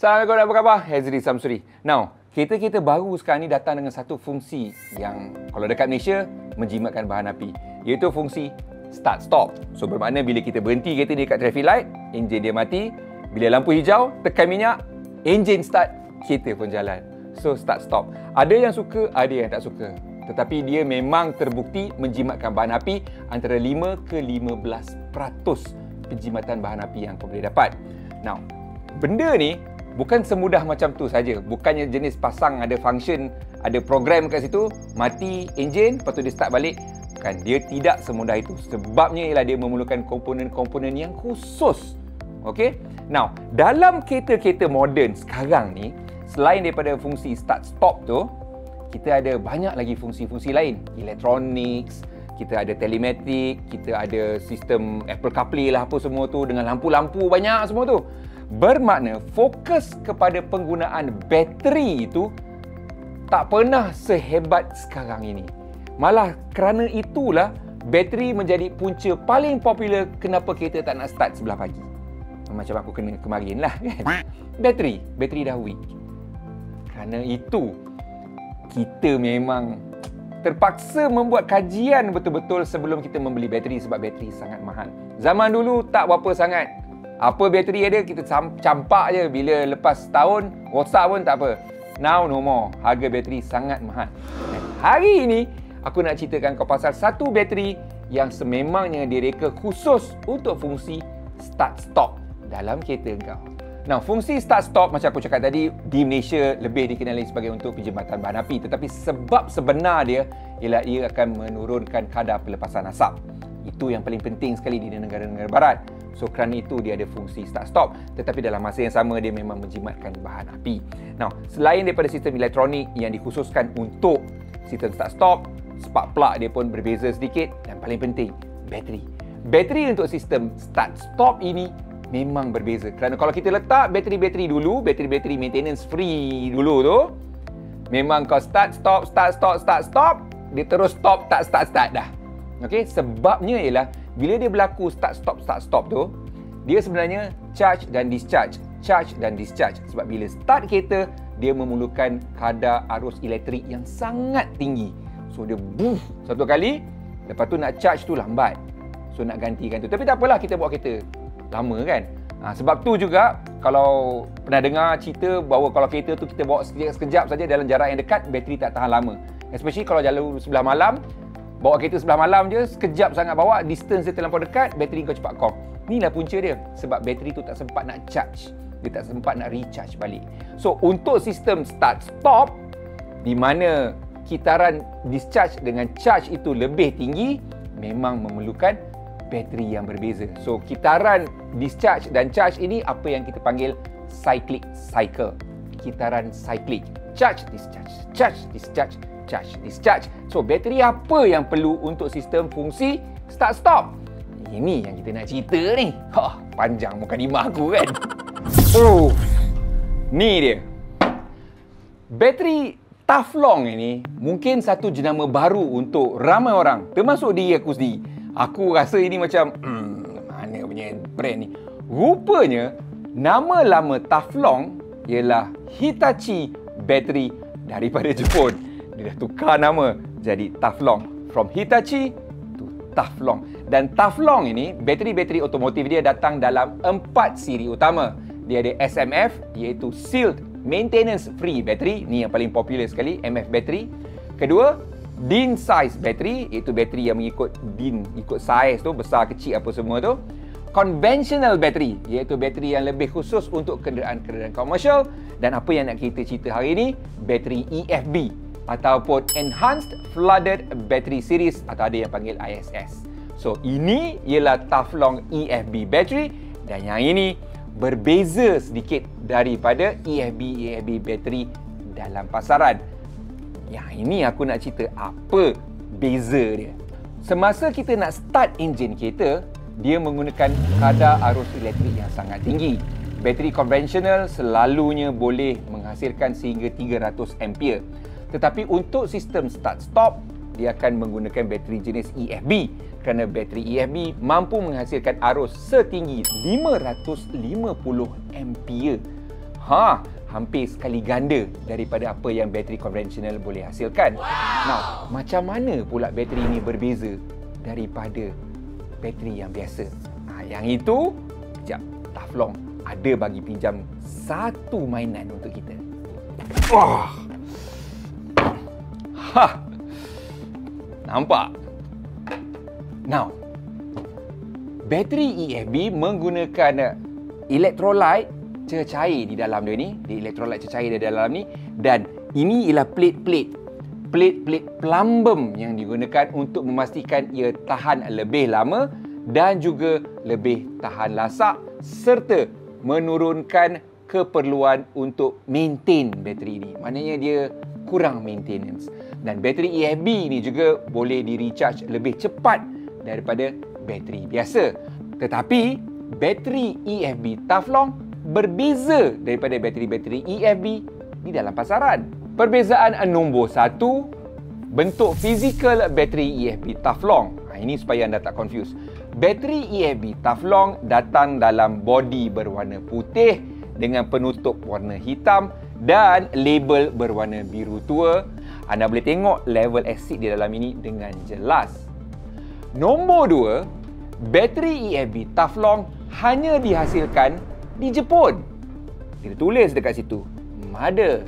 Assalamualaikum, apa khabar? Hazri Samsuri. Now, kereta-kereta baru sekarang ni datang dengan satu fungsi yang kalau dekat Malaysia menjimatkan bahan api, iaitu fungsi start stop. So bermakna bila kita berhenti kereta dekat traffic light, enjin dia mati. Bila lampu hijau, tekan minyak, enjin start, kereta pun jalan. So start stop. Ada yang suka, ada yang tak suka. Tetapi dia memang terbukti menjimatkan bahan api antara 5 ke 15% penjimatan bahan api yang kau boleh dapat. Now, benda ni bukan semudah macam tu saja. Bukannya jenis pasang ada function, ada program kat situ, mati enjin, lepas tu dia start balik. Bukan, dia tidak semudah itu. Sebabnya ialah dia memerlukan komponen-komponen yang khusus. Okey? Now, dalam kereta-kereta moden sekarang ni, selain daripada fungsi start stop tu, kita ada banyak lagi fungsi-fungsi lain. Electronics, kita ada telematik, kita ada sistem Apple CarPlay lah apa semua tu dengan lampu-lampu banyak semua tu. Bermakna fokus kepada penggunaan bateri itu tak pernah sehebat sekarang ini. Malah kerana itulah bateri menjadi punca paling popular kenapa kereta tak nak start sebelah pagi. Macam aku kena kemarin lah kan. Bateri dah weak. Kerana itu kita memang terpaksa membuat kajian betul-betul sebelum kita membeli bateri sebab bateri sangat mahal. Zaman dulu tak berapa sangat. Apa bateri ada kita campak je, bila lepas tahun rosak pun tak apa. Now no more. Harga bateri sangat mahal. Dan hari ini aku nak ceritakan kau pasal satu bateri yang sememangnya direka khusus untuk fungsi start stop dalam kereta kau. Nah, fungsi start stop macam aku cakap tadi di Malaysia lebih dikenali sebagai untuk penjimatan bahan api, tetapi sebab sebenar dia ialah ia akan menurunkan kadar pelepasan asap. Itu yang paling penting sekali di negara-negara barat. So kerana itu dia ada fungsi start stop, tetapi dalam masa yang sama dia memang menjimatkan bahan api. Now, selain daripada sistem elektronik yang dikhususkan untuk sistem start stop, spark plug dia pun berbeza sedikit, dan paling penting bateri. Bateri untuk sistem start stop ini memang berbeza. Kerana kalau kita letak bateri-bateri dulu, bateri-bateri maintenance free dulu tu, memang kau start stop, dia terus stop, tak start dah. Okey, sebabnya ialah bila dia berlaku start stop tu, dia sebenarnya charge dan discharge. Sebab bila start kereta, dia memerlukan kadar arus elektrik yang sangat tinggi. So dia boof satu kali, lepas tu nak charge tu lambat. So nak gantikan tu. Tapi tak apalah, kita bawa kereta lama kan. Sebab tu juga kalau pernah dengar cerita bahawa kalau kereta tu kita bawa sekejap saja dalam jarak yang dekat, bateri tak tahan lama. Especially kalau jalan sebelah malam, bawa kereta sebelah malam je, sekejap sangat bawa, distance dia terlampau dekat, bateri kau cepat kong. Inilah punca dia. Sebab bateri tu tak sempat nak charge. Dia tak sempat nak recharge balik. So untuk sistem start stop, di mana kitaran discharge dengan charge itu lebih tinggi, memang memerlukan bateri yang berbeza. So kitaran discharge dan charge ini apa yang kita panggil cyclic cycle. Kitaran cyclic. Charge, discharge, charge, discharge, charge, discharge. So bateri apa yang perlu untuk sistem fungsi start stop? Ini yang kita nak cerita ni. Panjang muka dimah aku kan. Oh, ni dia. Bateri Taflong ini mungkin satu jenama baru untuk ramai orang, termasuk diri aku sendiri. Aku rasa ini macam mana punya brand ni. Rupanya nama lama Taflong ialah Hitachi Battery daripada Jepun. Dia dah tukar nama jadi Taflong. From Hitachi to Taflong. Dan Taflong ini, bateri-bateri otomotif dia datang dalam 4 siri utama. Dia ada SMF, iaitu Sealed Maintenance Free Battery. Ni yang paling popular sekali, MF battery. Kedua, DIN size battery, iaitu bateri yang mengikut DIN, ikut size tu, besar kecil apa semua tu. Conventional battery, iaitu bateri yang lebih khusus untuk kenderaan-kenderaan komersial. Dan apa yang nak kita cerita hari ini, bateri EFB ataupun Enhanced Flooded Battery Series, atau ada yang panggil ISS. So ini ialah Taflong EFB battery, dan yang ini berbeza sedikit daripada EFB battery dalam pasaran. Yang ini aku nak cerita apa beza dia. Semasa kita nak start enjin kereta, dia menggunakan kadar arus elektrik yang sangat tinggi. Bateri konvensional selalunya boleh menghasilkan sehingga 300 ampere. Tetapi untuk sistem start stop, dia akan menggunakan bateri jenis EFB. Kerana bateri EFB mampu menghasilkan arus setinggi 550 ampere. hampir sekali ganda daripada apa yang bateri konvensional boleh hasilkan. Now, macam mana pula bateri ini berbeza daripada bateri yang biasa? Yang itu, sekejap, Taflong ada bagi pinjam satu mainan untuk kita. Nampak? Now, bateri EFB menggunakan elektrolit cecair di dalam dia ni, elektrolit cecair di dalam ni, dan ini ialah plate plumbum yang digunakan untuk memastikan ia tahan lebih lama dan juga lebih tahan lasak serta menurunkan keperluan untuk maintain bateri ini. Maknanya dia kurang maintenance. Dan bateri EFB ni juga boleh di-recharge lebih cepat daripada bateri biasa. Tetapi bateri EFB Taflong berbeza daripada bateri-bateri EFB di dalam pasaran. Perbezaan nombor 1, bentuk fizikal bateri EFB Taflong. Ini supaya anda tak confuse. Bateri EFB Taflong datang dalam bodi berwarna putih dengan penutup warna hitam dan label berwarna biru tua. Anda boleh tengok level asid di dalam ini dengan jelas. Nombor 2, bateri EFB Taflong hanya dihasilkan di Jepun. Kita tulis dekat situ, Made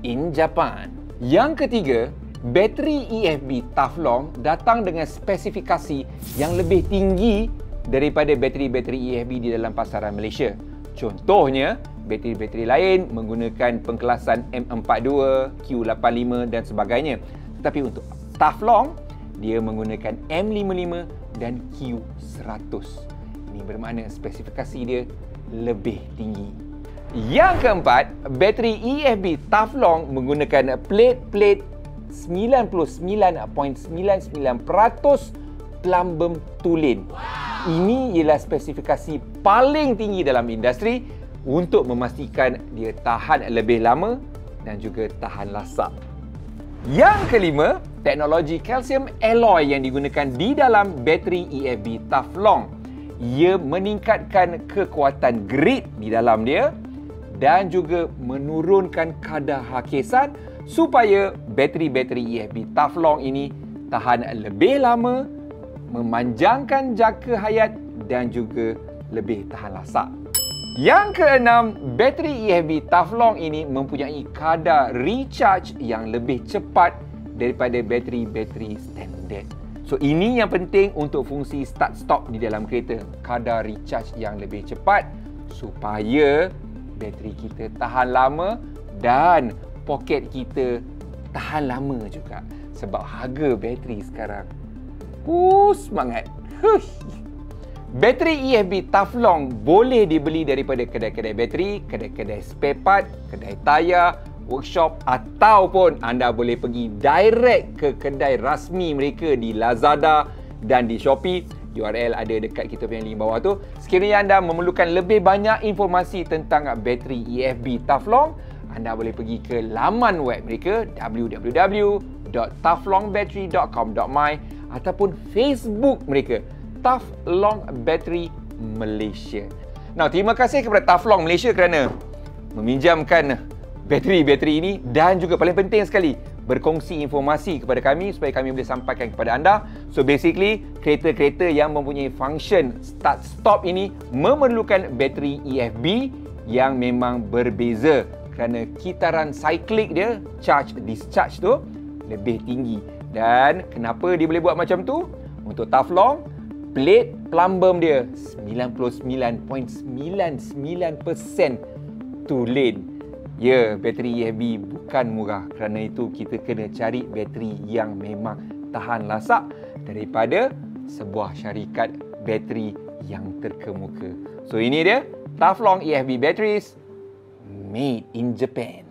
in Japan. Yang ketiga, bateri EFB Taflong datang dengan spesifikasi yang lebih tinggi daripada bateri-bateri EFB di dalam pasaran Malaysia. Contohnya, bateri-bateri lain menggunakan pengkelasan M42, Q85 dan sebagainya. Tetapi untuk Taflong, dia menggunakan M55 dan Q100. Ini bermakna spesifikasi dia lebih tinggi. Yang keempat, bateri EFB Taflong menggunakan plate 99.99% plumbum tulen. Ini ialah spesifikasi paling tinggi dalam industri untuk memastikan dia tahan lebih lama dan juga tahan lasak. Yang kelima, teknologi calcium alloy yang digunakan di dalam bateri EFB Taflong. Ia meningkatkan kekuatan grid di dalam dia dan juga menurunkan kadar hakisan supaya bateri-bateri EFB Taflong ini tahan lebih lama, memanjangkan jangka hayat dan juga lebih tahan lasak. Yang keenam, bateri EFB Taflong ini mempunyai kadar recharge yang lebih cepat daripada bateri-bateri standard. So, ini yang penting untuk fungsi start-stop di dalam kereta. Kadar recharge yang lebih cepat supaya bateri kita tahan lama dan poket kita tahan lama juga. Sebab harga bateri sekarang semangat. Bateri EFB Taflong boleh dibeli daripada kedai-kedai bateri, kedai-kedai spare part, kedai tayar, workshop, ataupun anda boleh pergi direct ke kedai rasmi mereka di Lazada dan di Shopee. URL ada dekat kita punya link bawah tu. Sekiranya anda memerlukan lebih banyak informasi tentang bateri EFB Taflong, anda boleh pergi ke laman web mereka www.taflongbattery.com.my ataupun Facebook mereka Taflong Battery Malaysia. Now, terima kasih kepada Taflong Malaysia kerana meminjamkan bateri-bateri ini dan juga paling penting sekali berkongsi informasi kepada kami supaya kami boleh sampaikan kepada anda. So basically, kereta-kereta yang mempunyai function start-stop ini memerlukan bateri EFB yang memang berbeza kerana kitaran cyclic dia, charge-discharge tu lebih tinggi. Dan kenapa dia boleh buat macam tu? Untuk Taflong, plate plumbum dia 99.99% tulen. Ya, bateri EFB bukan murah. Kerana itu kita kena cari bateri yang memang tahan lasak daripada sebuah syarikat bateri yang terkemuka. So ini dia Taflong EFB batteries made in Japan.